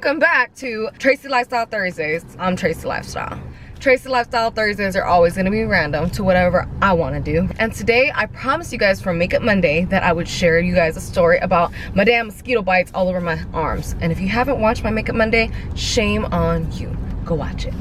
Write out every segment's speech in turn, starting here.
Welcome back to Tracy Lifestyle Thursdays. I'm Tracy Lifestyle. Tracy Lifestyle Thursdays are always going to be random to whatever I want to do. And today I promised you guys for Makeup Monday that I would share you guys a story about my damn mosquito bites all over my arms. And if you haven't watched my Makeup Monday, shame on you. Go watch it.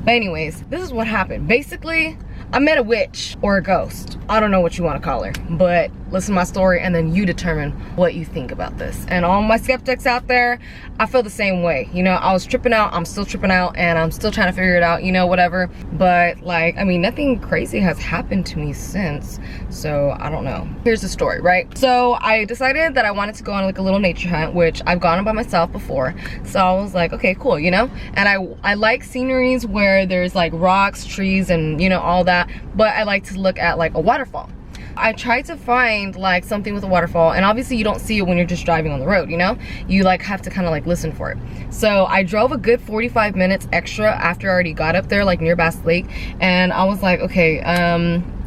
But anyways, this is what happened. Basically, I met a witch or a ghost. I don't know what you want to call her, but listen to my story and then you determine what you think about this. And all my skeptics out there, I feel the same way. You know, I was tripping out, I'm still tripping out, and I'm still trying to figure it out, you know, whatever. But like, I mean, nothing crazy has happened to me since, so I don't know. Here's the story, right? So I decided that I wanted to go on like a little nature hunt, which I've gone on by myself before. So I was like, okay, cool, you know? And I like sceneries where there's like rocks, trees, and you know, all that, but I like to look at like a waterfall. I tried to find like something with a waterfall, and obviously you don't see it when you're just driving on the road, you know? You like have to kind of like listen for it. So I drove a good 45 minutes extra after I already got up there, like near Bass Lake, and I was like, okay,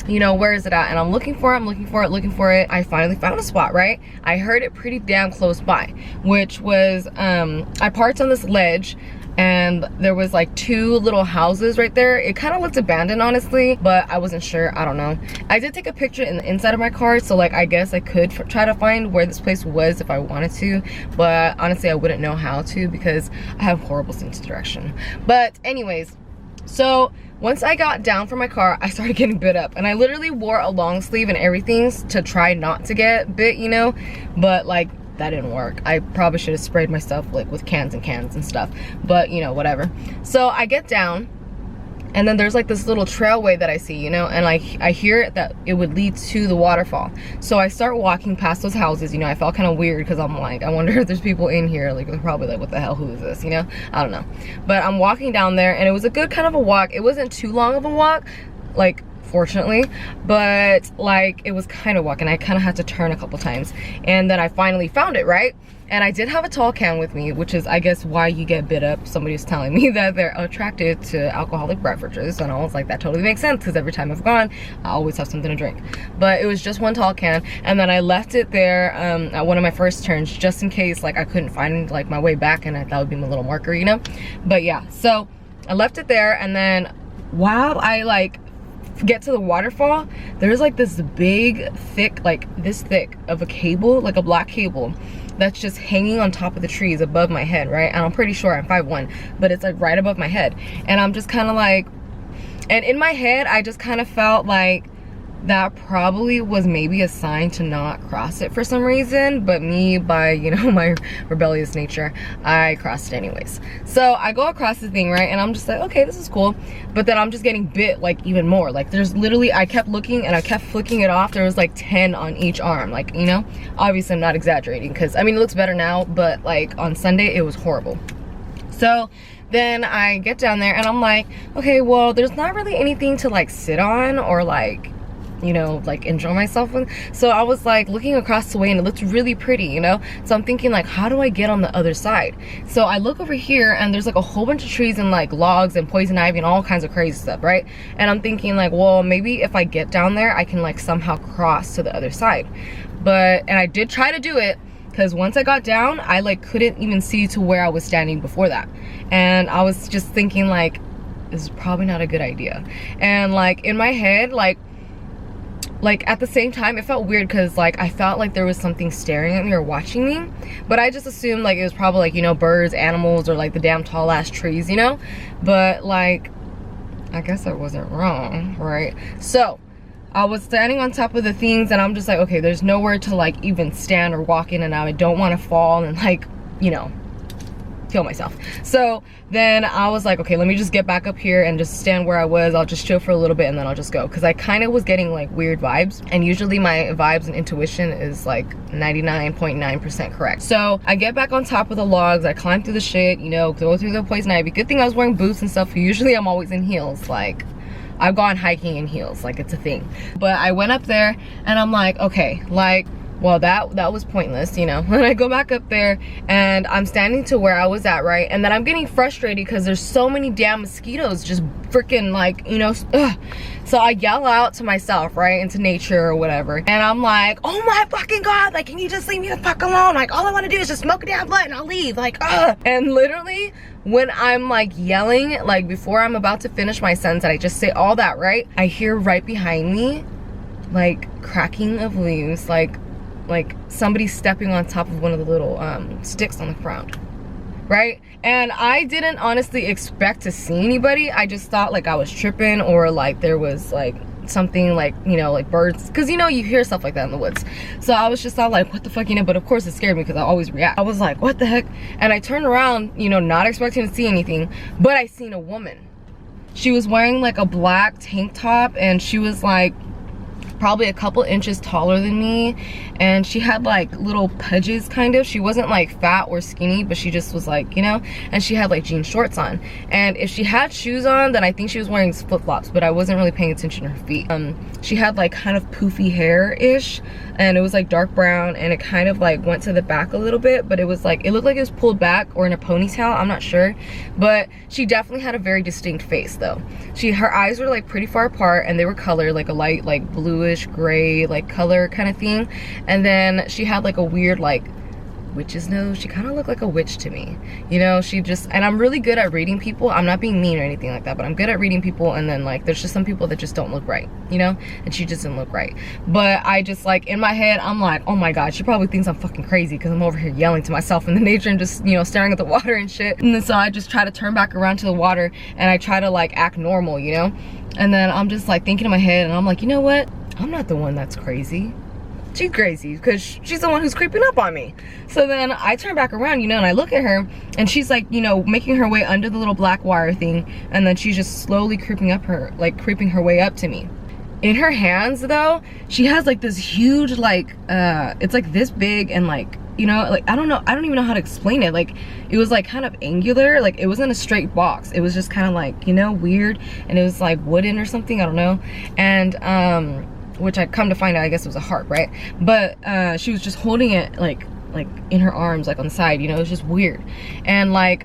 you know, where is it at? And I'm looking for it. I finally found a spot, right? I heard it pretty damn close by, which was, I parked on this ledge, and there was like two little houses right there. It kind of looked abandoned, honestly, but I wasn't sure. I don't know. I did take a picture in the inside of my car, so like I guess I could try to find where this place was if I wanted to, but honestly I wouldn't know how to because I have horrible sense of direction. But anyways, so once I got down from my car, I started getting bit up, and I literally wore a long sleeve and everything to try not to get bit, you know, but like that didn't work. I probably should have sprayed myself like with cans and stuff, but you know, whatever. So I get down, and then there's like this little trailway that I see, you know, and like I hear that it would lead to the waterfall. So I start walking past those houses, you know. I felt kind of weird because I'm like, I wonder if there's people in here. Like they're probably like, what the hell, who is this, you know? I don't know. But I'm walking down there, and it was a good kind of a walk. It wasn't too long of a walk, like fortunately, but like it was kind of walking. I kind of had to turn a couple times, and then I finally found it, right? And I did have a tall can with me, which is I guess why you get bit up. Somebody was telling me that they're attracted to alcoholic beverages, and I was like, that totally makes sense because every time I've gone I always have something to drink. But it was just one tall can, and then I left it there at one of my first turns just in case like I couldn't find like my way back, and that would be my little marker, you know. But yeah, so I left it there, and then while I like get to the waterfall, there's like this big thick, like this thick of a cable, like a black cable that's just hanging on top of the trees above my head, right? And I'm pretty sure I'm 5'1", but it's like right above my head, and I'm just kind of like, and in my head I just kind of felt like that probably was maybe a sign to not cross it for some reason, but me, by you know my rebellious nature, I crossed it anyways. So I go across the thing, right, and I'm just like, okay, this is cool, but then I'm just getting bit like even more. Like there's literally, I kept looking and I kept flicking it off. There was like 10 on each arm, like, you know. Obviously I'm not exaggerating because I mean it looks better now, but like on Sunday it was horrible. So then I get down there and I'm like, okay, well there's not really anything to like sit on or like, you know, like enjoy myself with. So I was like looking across the way, and it looked really pretty, you know. So I'm thinking like, how do I get on the other side? So I look over here, and there's like a whole bunch of trees and like logs and poison ivy and all kinds of crazy stuff, right? And I'm thinking like, well, maybe if I get down there I can like somehow cross to the other side. But, and I did try to do it, because once I got down I like couldn't even see to where I was standing before that, and I was just thinking like, this is probably not a good idea. And like in my head, like at the same time it felt weird because like I felt like there was something staring at me or watching me, but I just assumed like it was probably like, you know, birds, animals, or like the damn tall ass trees, you know. But like I guess I wasn't wrong, right? So I was standing on top of the things, and I'm just like, okay, there's nowhere to like even stand or walk in and out. I don't want to fall and like, you know, kill myself. So then I was like, okay, let me just get back up here and just stand where I was. I'll just chill for a little bit and then I'll just go, because I kind of was getting like weird vibes, and usually my vibes and intuition is like 99.9% correct. So I get back on top of the logs, I climb through the shit, you know, go through the poison ivy. Good thing I was wearing boots and stuff. Usually I'm always in heels. Like I've gone hiking in heels, like it's a thing. But I went up there and I'm like, okay, like well, that was pointless, you know. And I go back up there and I'm standing to where I was at, right? And then I'm getting frustrated because there's so many damn mosquitoes just freaking like, you know, ugh. So I yell out to myself, right, into nature or whatever, and I'm like, oh my fucking god, like, can you just leave me the fuck alone? Like, all I want to do is just smoke a damn blunt and I'll leave, like, ugh. And literally when I'm like yelling, like before I'm about to finish my sentence, I just say all that, right, I hear right behind me like cracking of leaves, like somebody stepping on top of one of the little sticks on the ground, right? And I didn't honestly expect to see anybody. I just thought like I was tripping, or like there was like something, like, you know, like birds, because you know you hear stuff like that in the woods. So I was just all like, what the fuck, you know. But of course it scared me because I always react. I was like, what the heck? And I turned around, you know, not expecting to see anything, but I seen a woman. She was wearing like a black tank top, and she was like probably a couple inches taller than me, and she had like little pudges, kind of. She wasn't like fat or skinny, but she just was like, you know. And she had like jean shorts on, and if she had shoes on, then I think she was wearing flip-flops, but I wasn't really paying attention to her feet. She had like kind of poofy hair-ish, and it was like dark brown, and it kind of like went to the back a little bit, but it was like, it looked like it was pulled back or in a ponytail, I'm not sure. But she definitely had a very distinct face though. Her eyes were like pretty far apart, and they were colored like a light like bluish gray like color kind of thing. And then she had like a weird like witch's nose. She kind of looked like a witch to me, you know. She just, and I'm really good at reading people. I'm not being mean or anything like that, but I'm good at reading people. And then like there's just some people that just don't look right, you know, and she just didn't look right. But I just like, in my head I'm like, oh my god, she probably thinks I'm fucking crazy because I'm over here yelling to myself in the nature and just, you know, staring at the water and shit. And then so I just try to turn back around to the water, and I try to like act normal, you know. And then I'm just like thinking in my head, and I'm like, you know what, I'm not the one that's crazy. She's crazy because she's the one who's creeping up on me. So then I turn back around, you know, and I look at her, and she's like, you know, making her way under the little black wire thing, and then she's just slowly creeping her way up to me. In her hands though, she has like this huge like it's like this big, and like, you know, like I don't even know how to explain it. Like it was like kind of angular, like it wasn't a straight box, it was just kind of like, you know, weird, and it was like wooden or something, I don't know. And which I come to find out, I guess it was a heart, right? But she was just holding it like in her arms, like on the side, you know. It was just weird. And like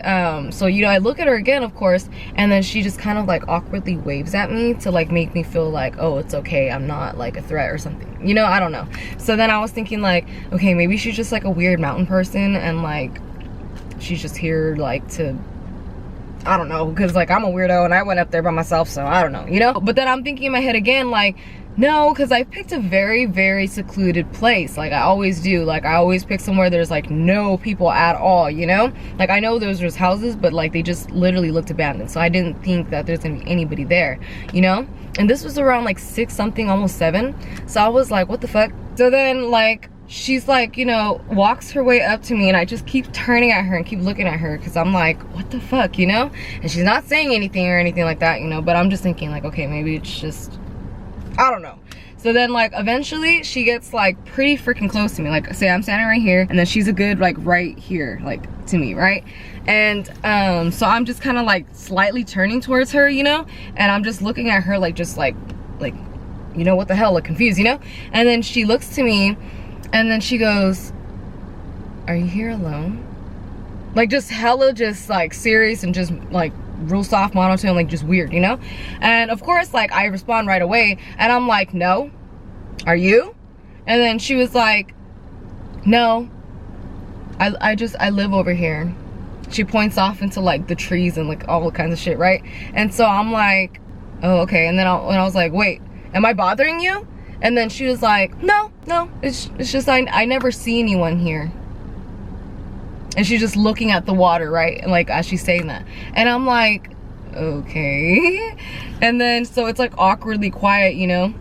so, you know, I look at her again, of course, and then she just kind of like awkwardly waves at me to like make me feel like, oh, it's okay, I'm not like a threat or something, you know. I don't know. So then I was thinking like, okay, maybe she's just like a weird mountain person, and like she's just here like to, I don't know, because like I'm a weirdo and I went up there by myself, so I don't know, you know. But then I'm thinking in my head again like, no, because I picked a very, very secluded place, like I always do. Like I always pick somewhere there's like no people at all, you know. Like I know there's houses, but like they just literally looked abandoned, so I didn't think that there's gonna be anybody there, you know. And this was around like 6 something, almost 7, so I was like, what the fuck. So then like she's like, you know, walks her way up to me, and I just keep turning at her and keep looking at her because I'm like, what the fuck, you know. And she's not saying anything or anything like that, you know, but I'm just thinking like, okay, maybe it's just, I don't know. So then like eventually she gets like pretty freaking close to me. Like say I'm standing right here, and then she's a good like right here, like to me, right? And so I'm just kind of like slightly turning towards her, you know, and I'm just looking at her like just like you know, what the hell, like confused, you know. And then she looks to me, and then she goes, are you here alone? Like just hella just like serious, and just like real soft monotone, like just weird, you know. And of course like I respond right away, and I'm like, no, are you? And then she was like, no, I live over here. She points off into like the trees and like all kinds of shit, right? And so I'm like, oh, okay. And then I was like, wait, am I bothering you? And then she was like, no, it's just I never see anyone here. And she's just looking at the water, right? Like as she's saying that. And I'm like, okay. And then so it's like awkwardly quiet, you know.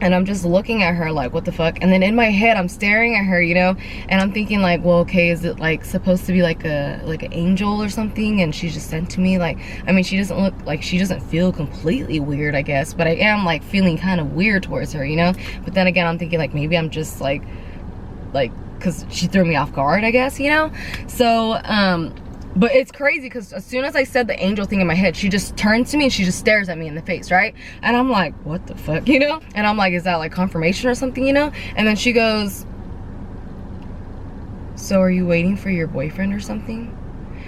And I'm just looking at her like, what the fuck? And then in my head I'm staring at her, you know, and I'm thinking like, well, okay, is it like supposed to be like an angel or something, and she's just sent to me? Like, I mean, she doesn't look like, she doesn't feel completely weird, I guess, but I am like feeling kind of weird towards her, you know. But then again I'm thinking like, maybe I'm just like because she threw me off guard, I guess, you know. So but it's crazy because as soon as I said the angel thing in my head, she just turns to me and she just stares at me in the face, right? And I'm like, what the fuck, you know? And I'm like, is that like confirmation or something, you know? And then she goes, so are you waiting for your boyfriend or something?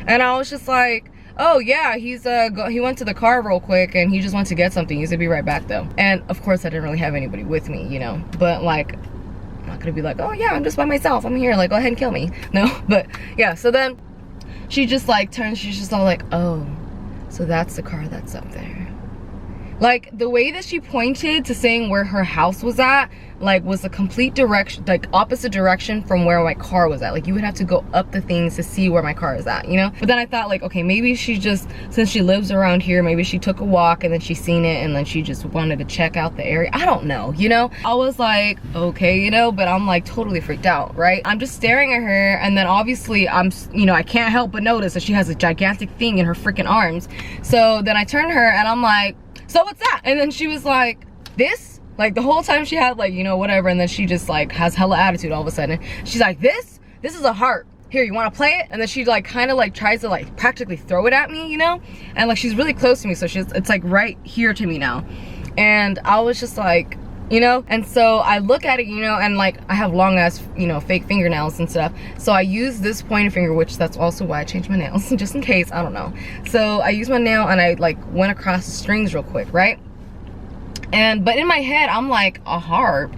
And I was just like, oh yeah, he went to the car real quick and he just went to get something. He's gonna be right back though. And of course I didn't really have anybody with me, you know, but like, I'm not gonna be like, oh yeah, I'm just by myself, I'm here, like go ahead and kill me. No, but yeah, so then she just like turns, she's just all like, oh, so that's the car that's up there. Like the way that she pointed to saying where her house was at, like was a complete direction, like opposite direction from where my car was at. Like you would have to go up the things to see where my car is at, you know? But then I thought like, okay, maybe she just, since she lives around here, maybe she took a walk and then she seen it and then she just wanted to check out the area. I don't know, you know? I was like, okay, you know, but I'm like totally freaked out, right? I'm just staring at her and then obviously I'm, you know, I can't help but notice that she has a gigantic thing in her freaking arms. So then I turn to her and I'm like, so what's that? And then she was like, this? Like the whole time she had like, you know, whatever, and then she just like has hella attitude all of a sudden. She's like, this is a heart. Here, you wanna play it? And then she like kind of like tries to like practically throw it at me, you know? And like she's really close to me, so it's like right here to me now. And I was just like, you know, and so I look at it, you know, and like I have long ass, you know, fake fingernails and stuff, so I use this pointer finger, which that's also why I changed my nails, just in case, I don't know. So I used my nail and I like went across the strings real quick, right? But in my head I'm like, a harp?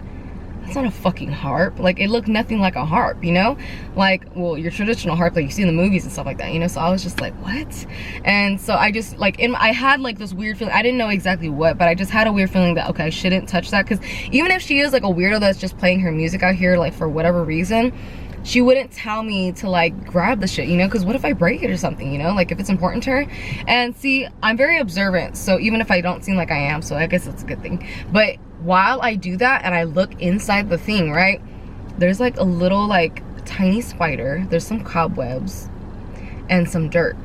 That's not a fucking harp. Like it looked nothing like a harp, you know? Like, well, your traditional harp like you see in the movies and stuff like that, you know? So I was just like, what? And so I just like, I had like this weird feeling. I didn't know exactly what, but I just had a weird feeling that, okay, I shouldn't touch that, because even if she is like a weirdo that's just playing her music out here like for whatever reason, she wouldn't tell me to like grab the shit, you know? Because what if I break it or something, you know? Like if it's important to her. And see, I'm very observant, so even if I don't seem like I am, so I guess that's a good thing. But while I do that and I look inside the thing, right, there's like a little like tiny spider, there's some cobwebs and some dirt.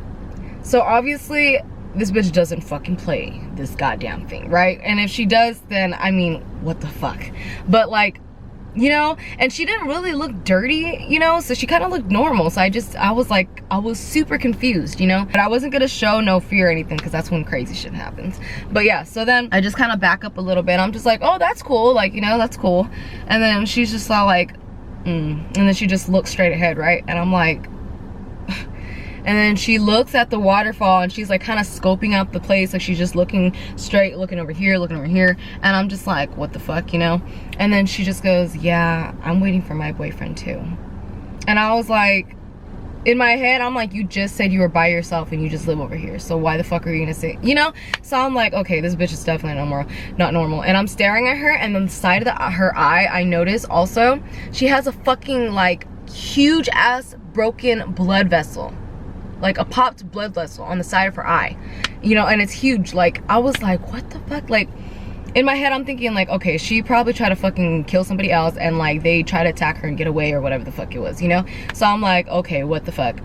So obviously this bitch doesn't fucking play this goddamn thing, right? And if she does, then I mean, what the fuck? But like, you know, and she didn't really look dirty, you know, so she kind of looked normal. So I was super confused, you know, but I wasn't gonna show no fear or anything, because that's when crazy shit happens. But yeah, so then I just kind of back up a little bit. I'm just like, oh, that's cool, like, you know, that's cool. And then she's just all like, and then she just looks straight ahead, right? And I'm like, and then she looks at the waterfall and she's like kind of scoping out the place, like she's just looking straight, looking over here, and I'm just like, what the fuck, you know? And then she just goes, yeah, I'm waiting for my boyfriend too. And I was like, in my head I'm like, you just said you were by yourself and you just live over here, so why the fuck are you gonna say, you know? So I'm like, okay, this bitch is definitely not normal. And I'm staring at her, and on the side of her eye, I notice also she has a fucking like huge ass broken blood vessel, like a popped blood vessel on the side of her eye, you know, and it's huge. Like I was like, what the fuck? Like in my head I'm thinking like, okay, she probably tried to fucking kill somebody else and like they try to attack her and get away or whatever the fuck it was, you know? So I'm like, okay, what the fuck?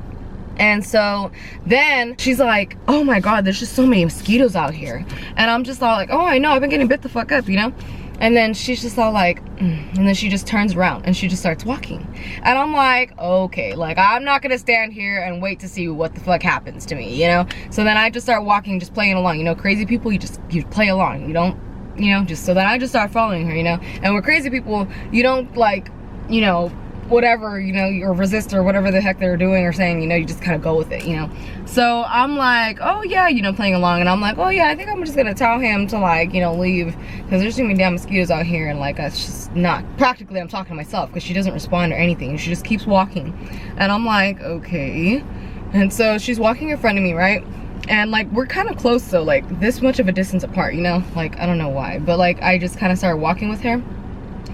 And so then she's like, oh my god, there's just so many mosquitoes out here. And I'm just all like, oh, I know, I've been getting bit the fuck up, you know? And then she's just all like, and then she just turns around and she just starts walking. And I'm like, okay, like I'm not gonna stand here and wait to see what the fuck happens to me, you know? So then I just start walking, just playing along, you know? Crazy people, you play along, you don't, you know, just so then I just start following her, you know? And with crazy people, you don't like, you know, whatever, you know, or resist or whatever the heck they're doing or saying, you know, you just kind of go with it, you know? So I'm like, oh yeah, you know, playing along, and I'm like, oh yeah, I think I'm just gonna tell him to like, you know, leave, because there's too many damn mosquitoes out here, and like, it's just not, practically I'm talking to myself, because she doesn't respond or anything, she just keeps walking. And I'm like, okay. And so she's walking in front of me, right? And like, we're kind of close, so like this much of a distance apart, you know? Like, I don't know why, but like, I just kind of started walking with her.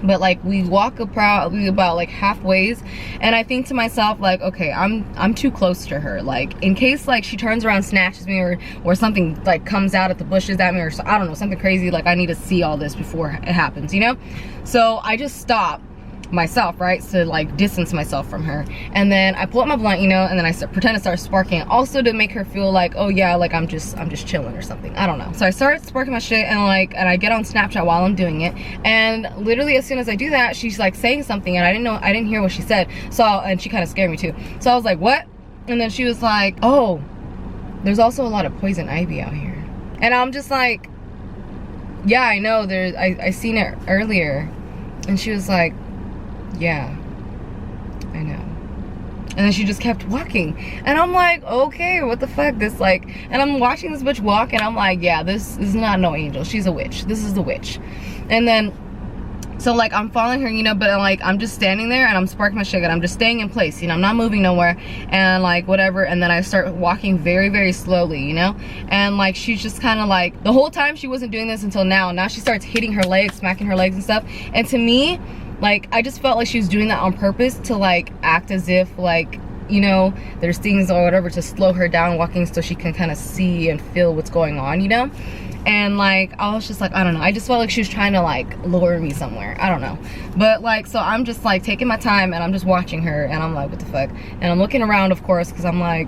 But like, we walk probably about like halfways, and I think to myself like, okay, I'm too close to her, like in case like she turns around, snatches me, or something like comes out at the bushes at me, or I don't know, something crazy, like I need to see all this before it happens, you know? So I just stop myself, right, to like distance myself from her, and then I pull up my blunt, you know, and then I pretend to start sparking it, also to make her feel like, oh yeah, like I'm just chilling or something, I don't know. So I start sparking my shit, and like, and I get on Snapchat while I'm doing it, and literally as soon as I do that, she's like saying something, and I didn't hear what she said, so and she kind of scared me too. So I was like, what? And then she was like, oh, there's also a lot of poison ivy out here. And I'm just like, yeah, I know, I seen it earlier. And she was like, yeah, I know. And then she just kept walking. And I'm like, okay, what the fuck? This like, and I'm watching this bitch walk and I'm like, yeah, this is not no angel. She's a witch. This is the witch. And then, so like I'm following her, you know, but like I'm just standing there and I'm sparking my shit and I'm just staying in place, you know, I'm not moving nowhere and like whatever. And then I start walking very, very slowly, you know, and like she's just kind of like, the whole time she wasn't doing this until now. Now she starts hitting her legs, smacking her legs and stuff. And to me, like I just felt like she was doing that on purpose to like act as if like, you know, there's things or whatever to slow her down walking so she can kind of see and feel what's going on, you know. And like I was just like, I don't know, I just felt like she was trying to like lure me somewhere, I don't know. But like, so I'm just like taking my time and I'm just watching her and I'm like, what the fuck. And I'm looking around, of course, because I'm like,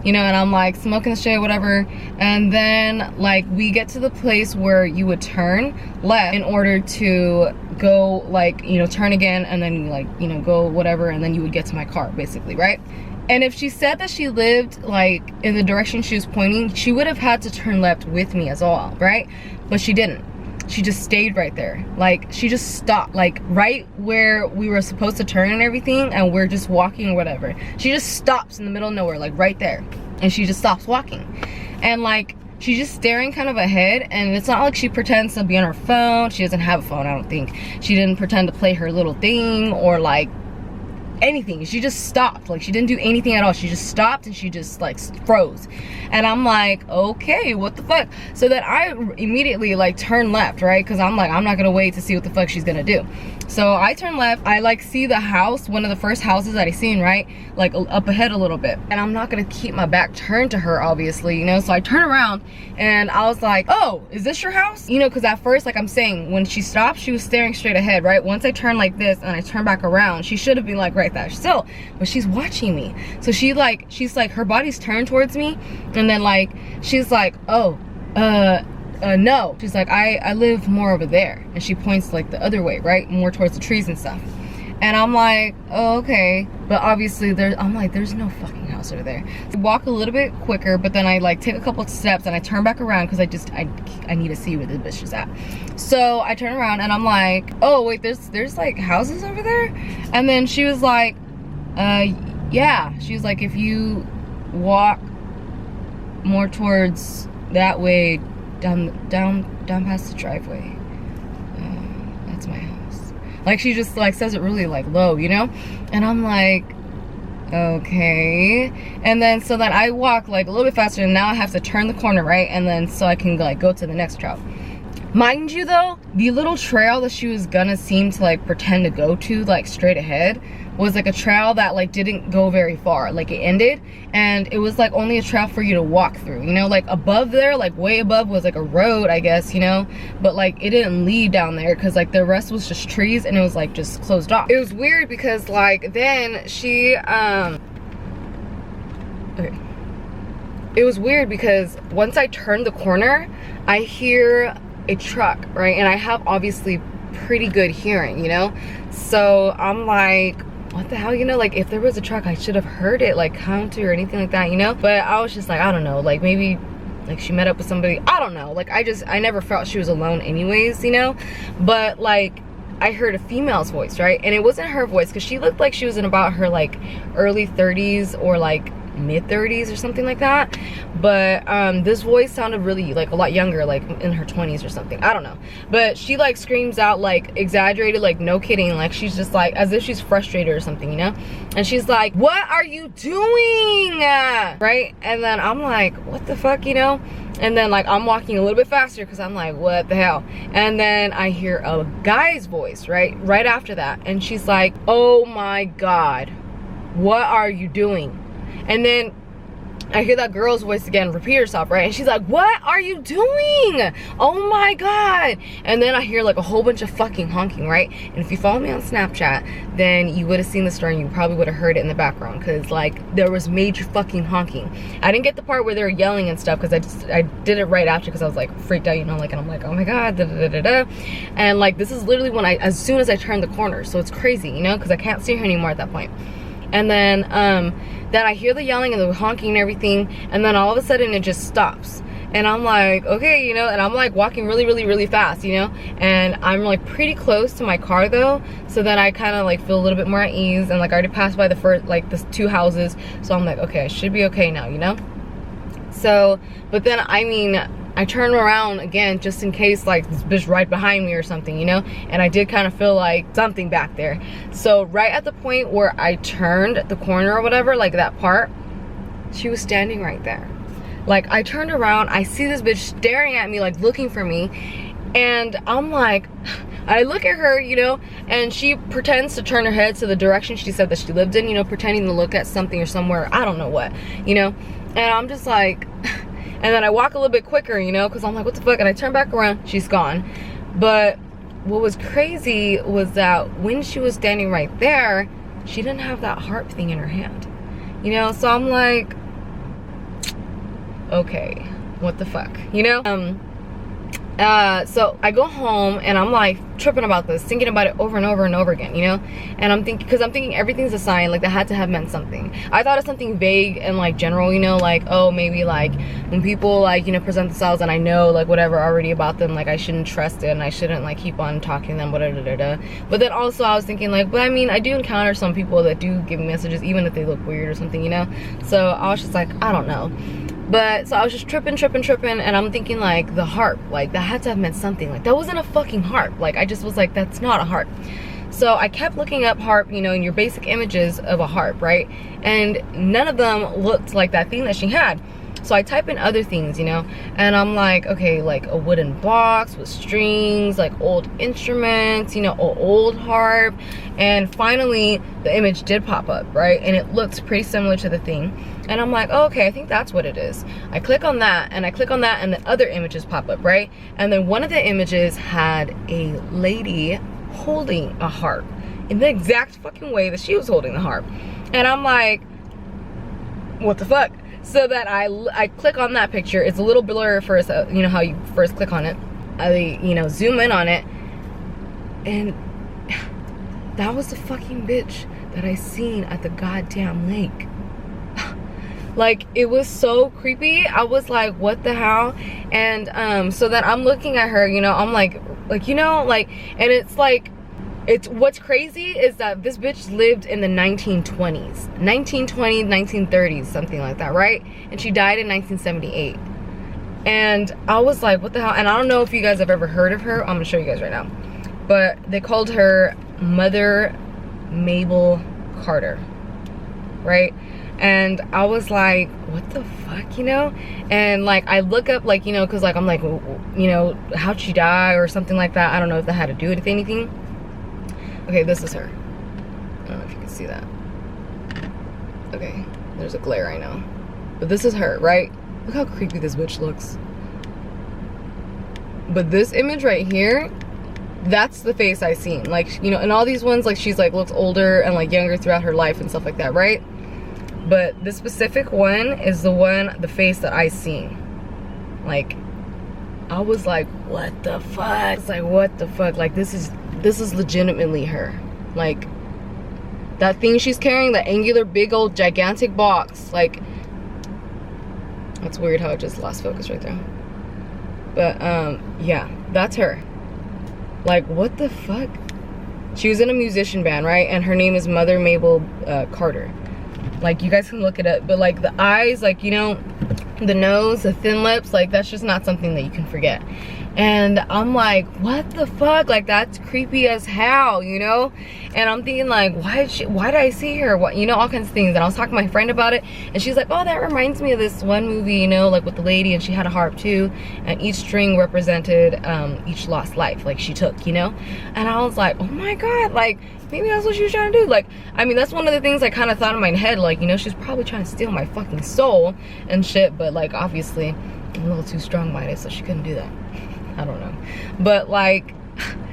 you know, and I'm like smoking the shit, whatever. And then like we get to the place where you would turn left in order to go like, you know, turn again and then like, you know, go whatever, and then you would get to my car basically, right? And if she said that she lived like in the direction she was pointing, she would have had to turn left with me as well, right? But she didn't. She just stayed right there. Like she just stopped, like right where we were supposed to turn and everything, and we're just walking or whatever. She just stops in the middle of nowhere, like right there, and she just stops walking. And like she's just staring kind of ahead, and it's not like she pretends to be on her phone. She doesn't have a phone, I don't think. She didn't pretend to play her little thing or like anything. She just stopped. Like she didn't do anything at all. She just stopped and she just like froze. And I'm like, okay, what the fuck? So that I immediately like turn left, right? Because I'm like, I'm not gonna wait to see what the fuck she's gonna do. So I turn left. I like see the house, one of the first houses that I seen, right? Like up ahead a little bit. And I'm not gonna keep my back turned to her, obviously, you know? So I turn around and I was like, oh, is this your house? You know, because at first, like I'm saying, when she stopped, she was staring straight ahead, right? Once I turn like this and I turn back around, she should have been like right there still, but she's watching me. So she's like, her body's turned towards me, and then like, she's like, oh, no. She's like, I live more over there. And she points like the other way, right? More towards the trees and stuff. And I'm like, oh, okay. But obviously I'm like, there's no fucking house over there. I walk a little bit quicker, but then I like take a couple of steps and I turn back around because I need to see where the bitch is at. So I turn around and I'm like, oh wait, there's like houses over there? And then she was like, yeah. She was like, if you walk more towards that way, down past the driveway, that's my house. Like she just like says it really like low, you know? And I'm like, okay. And then so then I walk like a little bit faster, and now I have to turn the corner, right? And then so I can like go to the next trail. Mind you though, the little trail that she was gonna seem to like pretend to go to like straight ahead was like a trail that like didn't go very far. Like it ended, and it was like only a trail for you to walk through, you know? Like above there, like way above, was like a road, I guess, you know? But like it didn't lead down there because like the rest was just trees, and it was like just closed off. It was weird because like then she okay, it was weird because once I turned the corner, I hear a truck, right? And I have obviously pretty good hearing, you know? So I'm like, what the hell, you know? Like if there was a truck, I should have heard it like come to or anything like that, you know? But I was just like, I don't know, like maybe like she met up with somebody, I don't know. Like I never felt she was alone anyways, you know? But like I heard a female's voice, right? And it wasn't her voice because she looked like she was in about her like early 30s or like mid 30s or something like that. But this voice sounded really like a lot younger, like in her 20s or something, I don't know. But she like screams out like exaggerated, like no kidding, like she's just like as if she's frustrated or something, you know? And she's like, what are you doing, right? And then I'm like, what the fuck, you know? And then like I'm walking a little bit faster because I'm like, what the hell? And then I hear a guy's voice right after that, and she's like, oh my god, what are you doing? And then I hear that girl's voice again repeat herself, right? And she's like, what are you doing? Oh my god. And then I hear like a whole bunch of fucking honking, right? And if you follow me on Snapchat, then you would have seen the story, and you probably would have heard it in the background, because like there was major fucking honking. I didn't get the part where they were yelling and stuff because I did it right after because I was like freaked out, you know, like, and I'm like, oh my god, da da da da. And like this is literally when as soon as I turned the corner, so it's crazy, you know, because I can't see her anymore at that point. And then I hear the yelling and the honking and everything, and then all of a sudden it just stops. And I'm like, okay, you know, and I'm like walking really fast, you know, and I'm like pretty close to my car though, so that I kind of like feel a little bit more at ease. And like I already passed by the first, like the 2 houses, so I'm like, okay, I should be okay now, you know. So, but then I mean, I turned around again just in case like this bitch right behind me or something, you know, and I did kind of feel like something back there. So right at the point where I turned the corner or whatever, like that part, she was standing right there. Like I turned around, I see this bitch staring at me, like looking for me, and I'm like, I look at her, you know, and she pretends to turn her head to the direction she said that she lived in, you know, pretending to look at something or somewhere, I don't know what, you know. And I'm just like, and then I walk a little bit quicker, you know, because I'm like, what the fuck? And I turn back around, she's gone. But what was crazy was that when she was standing right there, she didn't have that harp thing in her hand, you know. So I'm like, okay, what the fuck, you know. So I go home and I'm like tripping about this, thinking about it over and over and over again, you know. And I'm thinking, because I'm thinking everything's a sign, like that had to have meant something. I thought of something vague and like general, you know, like, oh, maybe like when people like, you know, present themselves and I know like whatever already about them, like I shouldn't trust it and I shouldn't like keep on talking to them, whatever. But then also I was thinking like, but I mean, I do encounter some people that do give me messages even if they look weird or something, you know. So I was just like, I don't know. But so I was just tripping, and I'm thinking like the harp, like that had to have meant something. Like that wasn't a fucking harp. Like I just was like, that's not a harp. So I kept looking up harp, you know, in your basic images of a harp, right? And none of them looked like that thing that she had. So I type in other things, you know, and I'm like, okay, like a wooden box with strings, like old instruments, you know, old harp. And finally the image did pop up, right? And it looks pretty similar to the thing. And I'm like, oh, okay, I think that's what it is. I click on that and I click on that and the other images pop up, right? And then one of the images had a lady holding a harp in the exact fucking way that she was holding the harp. And I'm like, what the fuck? So that I click on that picture. It's a little blur first, you know how you first click on it. I, you know, zoom in on it, and that was the fucking bitch that I seen at the goddamn lake. Like, it was so creepy. I was like, what the hell? And so then I'm looking at her, you know, I'm like, you know, like, and it's like, it's what's crazy is that this bitch lived in the 1920s, 1920s, 1930s, something like that, right? And she died in 1978. And I was like, what the hell? And I don't know if you guys have ever heard of her. I'm gonna show you guys right now. But they called her Mother Mabel Carter, right? And I was like, what the fuck, you know? And like I look up, like, you know, because like I'm like, you know, how'd she die or something like that. I don't know if that had to do with anything. Okay, this is her. I don't know if you can see that. Okay, there's a glare, I know. But this is her, right? Look how creepy this bitch looks. But this image right here, that's the face I seen. Like, you know, and all these ones, like, she's like looks older and like younger throughout her life and stuff like that, right? But this specific one is the face that I seen. Like, I was like, what the fuck? It's like, what the fuck? Like, this is legitimately her. Like, that thing she's carrying, the angular big old gigantic box, like, that's weird how it just lost focus right there. But yeah, that's her. Like, what the fuck? She was in a musician band, right? And her name is Mother Mabel Carter. Like, you guys can look it up. But like the eyes, like, you know, the nose, the thin lips, like that's just not something that you can forget. And I'm like, what the fuck? Like, that's creepy as hell, you know? And I'm thinking like, why did I see her? What, you know, all kinds of things. And I was talking to my friend about it, and she's like, oh, that reminds me of this one movie, you know, like with the lady, and she had a harp too, and each string represented each lost life, like she took, you know? And I was like, oh my god, like maybe that's what she was trying to do. Like, I mean, that's one of the things I kind of thought in my head, like, you know, she's probably trying to steal my fucking soul and shit. But like, obviously I'm a little too strong-minded, so she couldn't do that. I don't know. But like,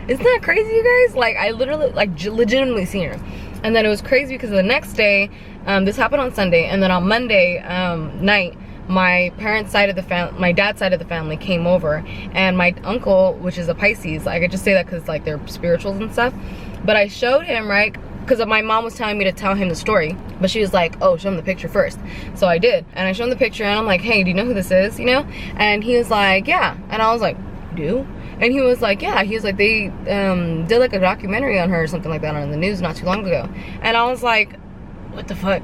isn't that crazy, you guys? Like, I literally, like, legitimately seen her. And then it was crazy because the next day, this happened on Sunday, and then on Monday night, my parents' side of the family, my dad's side of the family came over, and my uncle, which is a Pisces, I could just say that because like they're spirituals and stuff, but I showed him, right, because my mom was telling me to tell him the story, but she was like, oh, show him the picture first. So I did, and I showed him the picture, and I'm like, hey, do you know who this is, you know? And he was like, yeah. And I was like, do? And he was like, yeah. He was like, they did like a documentary on her or something like that on the news not too long ago. And I was like, what the fuck?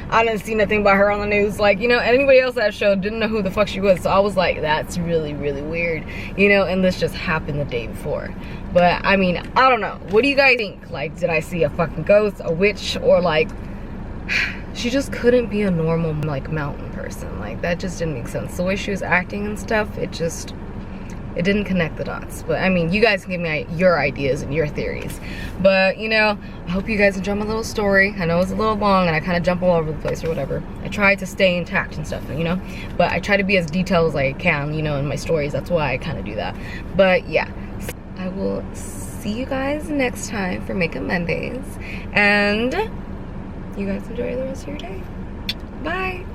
I didn't see nothing about her on the news, like, you know, and anybody else that showed didn't know who the fuck she was. So I was like, that's really, really weird, you know, and this just happened the day before. But I mean, I don't know, what do you guys think? Like, did I see a fucking ghost, a witch, or like, she just couldn't be a normal like mountain person? Like, that just didn't make sense. The way she was acting and stuff, it didn't connect the dots. But I mean, you guys can give me your ideas and your theories. But you know, I hope you guys enjoy my little story. I know it's a little long and I kind of jump all over the place or whatever. I try to stay intact and stuff, you know, but I try to be as detailed as I can, you know, in my stories. That's why I kind of do that. But yeah, I will see you guys next time for Makeup Mondays, and you guys enjoy the rest of your day. Bye.